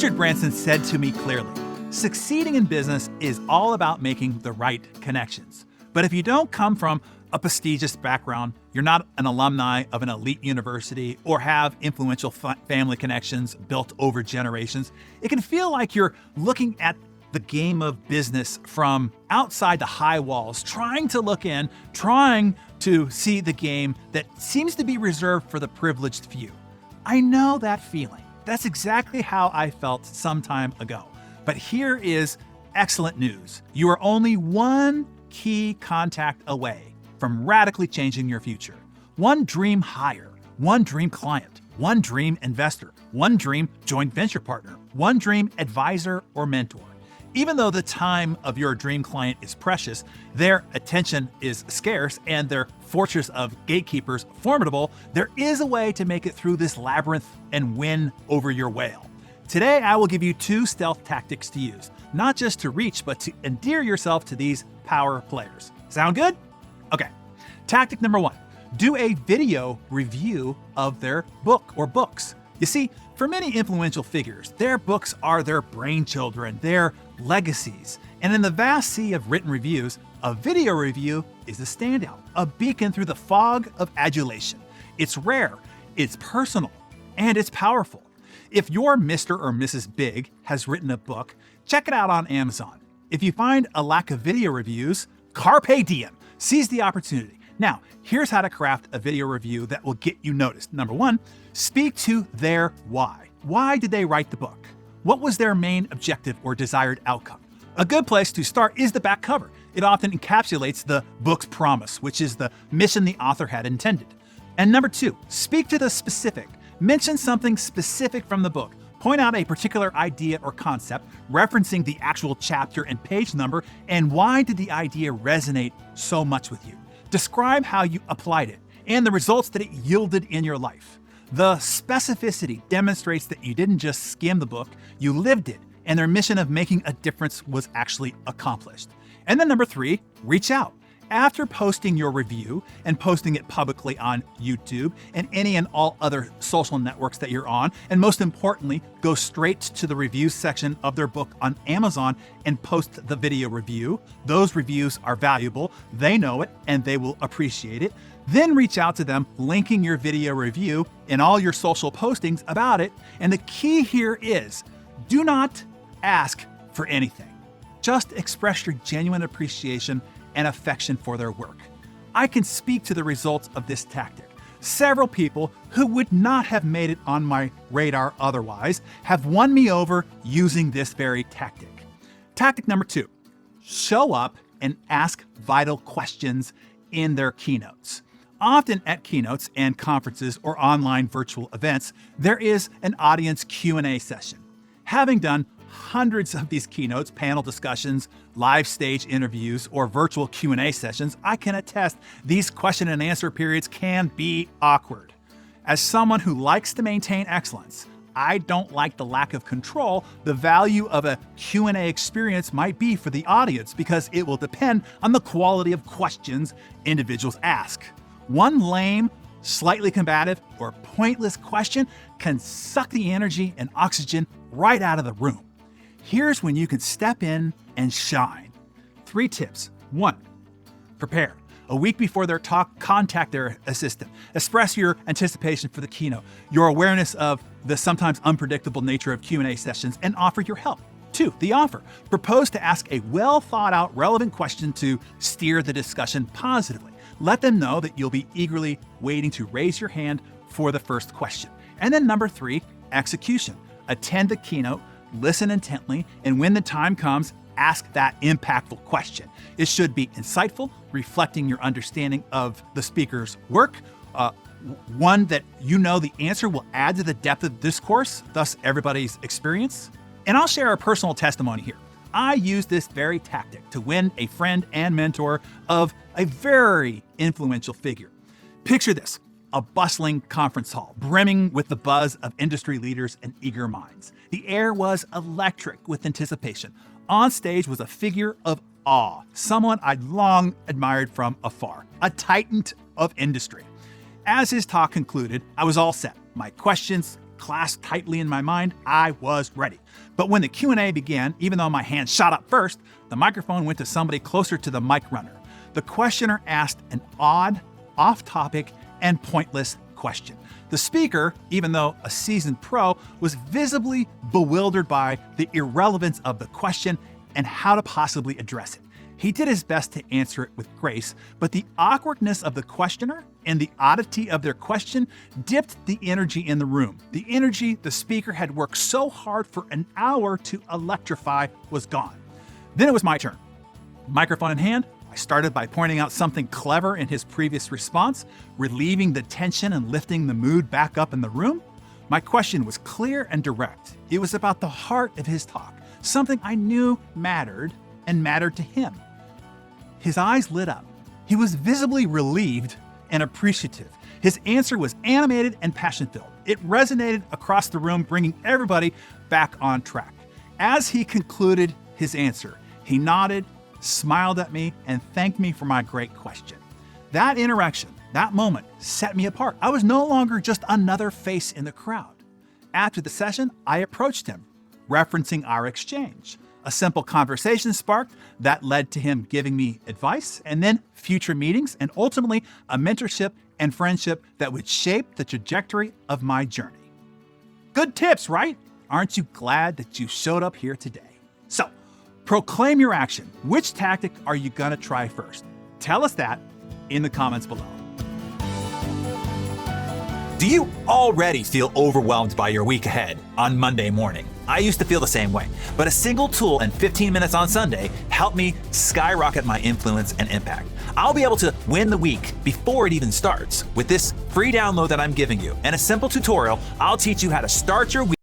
Richard Branson said to me clearly, succeeding in business is all about making the right connections. But if you don't come from a prestigious background, you're not an alumni of an elite university, or have influential family connections built over generations, it can feel like you're looking at the game of business from outside the high walls, trying to look in, trying to see the game that seems to be reserved for the privileged few. I know that feeling. That's exactly how I felt some time ago. But here is excellent news. You are only one key contact away from radically changing your future. One dream hire, one dream client, one dream investor, one dream joint venture partner, one dream advisor or mentor. Even though the time of your dream client is precious, their attention is scarce, and their fortress of gatekeepers formidable, there is a way to make it through this labyrinth and win over your whale. Today, I will give you 2 stealth tactics to use, not just to reach, but to endear yourself to these power players. Sound good? Okay. Tactic number 1, do a video review of their book or books. You see, for many influential figures, their books are their brainchildren, their legacies. And in the vast sea of written reviews, a video review is a standout, a beacon through the fog of adulation. It's rare, it's personal, and it's powerful. If your Mr. or Mrs. Big has written a book, check it out on Amazon. If you find a lack of video reviews, carpe diem, seize the opportunity. Now, here's how to craft a video review that will get you noticed. Number 1, speak to their why. Why did they write the book? What was their main objective or desired outcome? A good place to start is the back cover. It often encapsulates the book's promise, which is the mission the author had intended. And number 2, speak to the specific. Mention something specific from the book. Point out a particular idea or concept, referencing the actual chapter and page number, and why did the idea resonate so much with you. Describe how you applied it and the results that it yielded in your life. The specificity demonstrates that you didn't just skim the book, you lived it, and their mission of making a difference was actually accomplished. And then number 3, reach out. After posting your review and posting it publicly on YouTube and any and all other social networks that you're on, and most importantly, go straight to the reviews section of their book on Amazon and post the video review. Those reviews are valuable, they know it, and they will appreciate it. Then reach out to them, linking your video review in all your social postings about it. And the key here is, do not ask for anything. Just express your genuine appreciation and affection for their work. I can speak to the results of this tactic. Several people who would not have made it on my radar otherwise have won me over using this very tactic. Tactic number 2, show up and ask vital questions in their keynotes. Often at keynotes and conferences or online virtual events, there is an audience Q&A session. Having done hundreds of these keynotes, panel discussions, live stage interviews, or virtual Q&A sessions, I can attest these question and answer periods can be awkward. As someone who likes to maintain excellence, I don't like the lack of control the value of a Q&A experience might be for the audience, because it will depend on the quality of questions individuals ask. One lame, slightly combative, or pointless question can suck the energy and oxygen right out of the room. Here's when you can step in and shine. 3 tips. 1, prepare. A week before their talk, contact their assistant. Express your anticipation for the keynote, your awareness of the sometimes unpredictable nature of Q&A sessions, and offer your help. 2, the offer. Propose to ask a well-thought-out, relevant question to steer the discussion positively. Let them know that you'll be eagerly waiting to raise your hand for the first question. And then number 3, execution. Attend the keynote, listen intently, and when the time comes, ask that impactful question. It should be insightful, reflecting your understanding of the speaker's work, one that you know the answer will add to the depth of discourse, thus everybody's experience. And I'll share a personal testimony here. I used this very tactic to win a friend and mentor of a very influential figure. Picture this: a bustling conference hall, brimming with the buzz of industry leaders and eager minds. The air was electric with anticipation. On stage was a figure of awe, someone I'd long admired from afar, a titan of industry. As his talk concluded, I was all set. My questions clasped tightly in my mind, I was ready. But when the Q&A began, even though my hand shot up first, the microphone went to somebody closer to the mic runner. The questioner asked an odd, off-topic, and pointless question. The speaker, even though a seasoned pro, was visibly bewildered by the irrelevance of the question and how to possibly address it. He did his best to answer it with grace, but the awkwardness of the questioner and the oddity of their question dipped the energy in the room. The energy the speaker had worked so hard for an hour to electrify was gone. Then it was my turn. Microphone in hand, I started by pointing out something clever in his previous response, relieving the tension and lifting the mood back up in the room. My question was clear and direct. It was about the heart of his talk, something I knew mattered and mattered to him. His eyes lit up. He was visibly relieved and appreciative. His answer was animated and passion-filled. It resonated across the room, bringing everybody back on track. As he concluded his answer, he nodded, smiled at me, and thanked me for my great question. That interaction, that moment, set me apart. I was no longer just another face in the crowd. After the session, I approached him, referencing our exchange. A simple conversation sparked that led to him giving me advice, and then future meetings, and ultimately a mentorship and friendship that would shape the trajectory of my journey. Good tips, right? Aren't you glad that you showed up here today? So, proclaim your action. Which tactic are you gonna try first? Tell us that in the comments below. Do you already feel overwhelmed by your week ahead on Monday morning? I used to feel the same way, but a single tool and 15 minutes on Sunday helped me skyrocket my influence and impact. I'll be able to win the week before it even starts with this free download that I'm giving you. And a simple tutorial, I'll teach you how to start your week